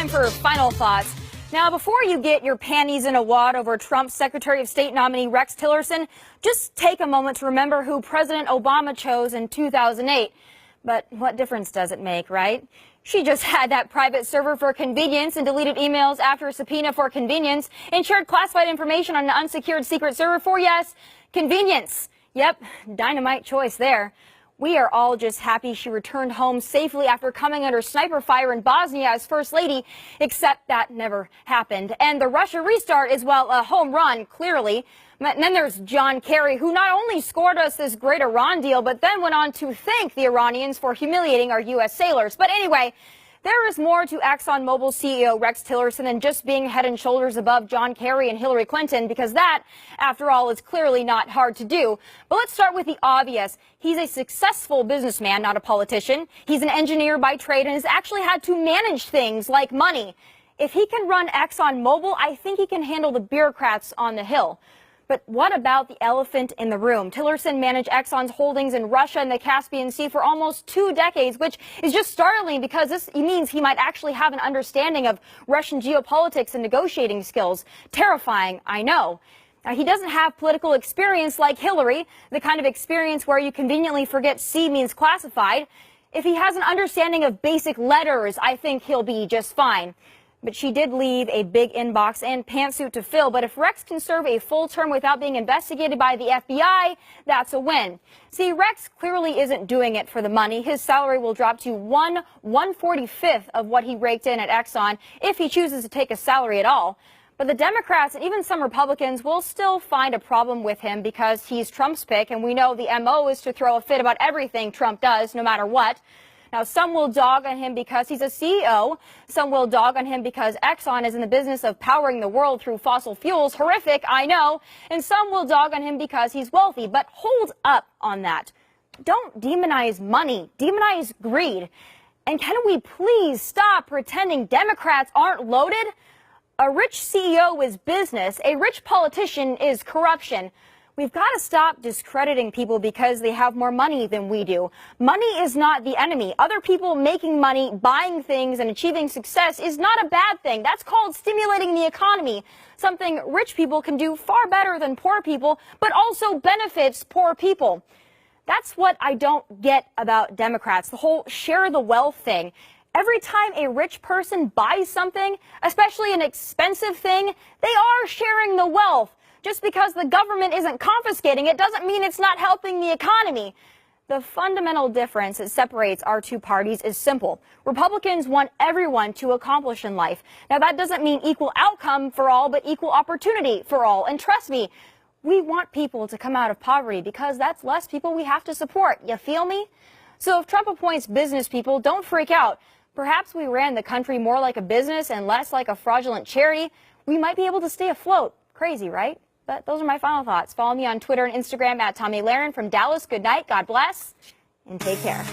time for final thoughts. Now, before you get your panties in a wad over Trump's Secretary of State nominee Rex Tillerson, just take a moment to remember who President Obama chose in 2008. But what difference does it make, right? She just had that private server for convenience and deleted emails after a subpoena for convenience and shared classified information on an unsecured secret server for, yes, convenience. Yep, dynamite choice there. We are all just happy she returned home safely after coming under sniper fire in Bosnia as First Lady, except that never happened. And the Russia restart is, well, a home run, clearly. And then there's John Kerry, who not only scored us this great Iran deal, but then went on to thank the Iranians for humiliating our U.S. sailors. But anyway, there is more to ExxonMobil CEO Rex Tillerson than just being head and shoulders above John Kerry and Hillary Clinton, because that, after all, is clearly not hard to do. But let's start with the obvious. He's a successful businessman, not a politician. He's an engineer by trade and has actually had to manage things like money. If he can run ExxonMobil, I think he can handle the bureaucrats on the Hill. But what about the elephant in the room? Tillerson managed Exxon's holdings in Russia and the Caspian Sea for almost 2 decades, which is just startling because this means he might actually have an understanding of Russian geopolitics and negotiating skills. Terrifying, I know. Now, he doesn't have political experience like Hillary, the kind of experience where you conveniently forget C means classified. If he has an understanding of basic letters, I think he'll be just fine. But she did leave a big inbox and pantsuit to fill. But if Rex can serve a full term without being investigated by the FBI, that's a win. See, Rex clearly isn't doing it for the money. His salary will drop to 1/145th of what he raked in at Exxon if he chooses to take a salary at all. But the Democrats and even some Republicans will still find a problem with him because he's Trump's pick. And we know the MO is to throw a fit about everything Trump does, no matter what. Now, some will dog on him because he's a CEO. Some will dog on him because Exxon is in the business of powering the world through fossil fuels. Horrific, I know. And some will dog on him because he's wealthy. But hold up on that. Don't demonize money. Demonize greed. And can we please stop pretending Democrats aren't loaded? A rich CEO is business. A rich politician is corruption. We've got to stop discrediting people because they have more money than we do. Money is not the enemy. Other people making money, buying things, and achieving success is not a bad thing. That's called stimulating the economy, something rich people can do far better than poor people, but also benefits poor people. That's what I don't get about Democrats, the whole share the wealth thing. Every time a rich person buys something, especially an expensive thing, they are sharing the wealth. Just because the government isn't confiscating it doesn't mean it's not helping the economy. The fundamental difference that separates our two parties is simple. Republicans want everyone to accomplish in life. Now, that doesn't mean equal outcome for all, but equal opportunity for all. And trust me, we want people to come out of poverty because that's less people we have to support. You feel me? So if Trump appoints business people, don't freak out. Perhaps we ran the country more like a business and less like a fraudulent charity. We might be able to stay afloat. Crazy, right? But those are my final thoughts. Follow me on Twitter and Instagram at Tomi Lahren from Dallas. Good night, God bless, and take care.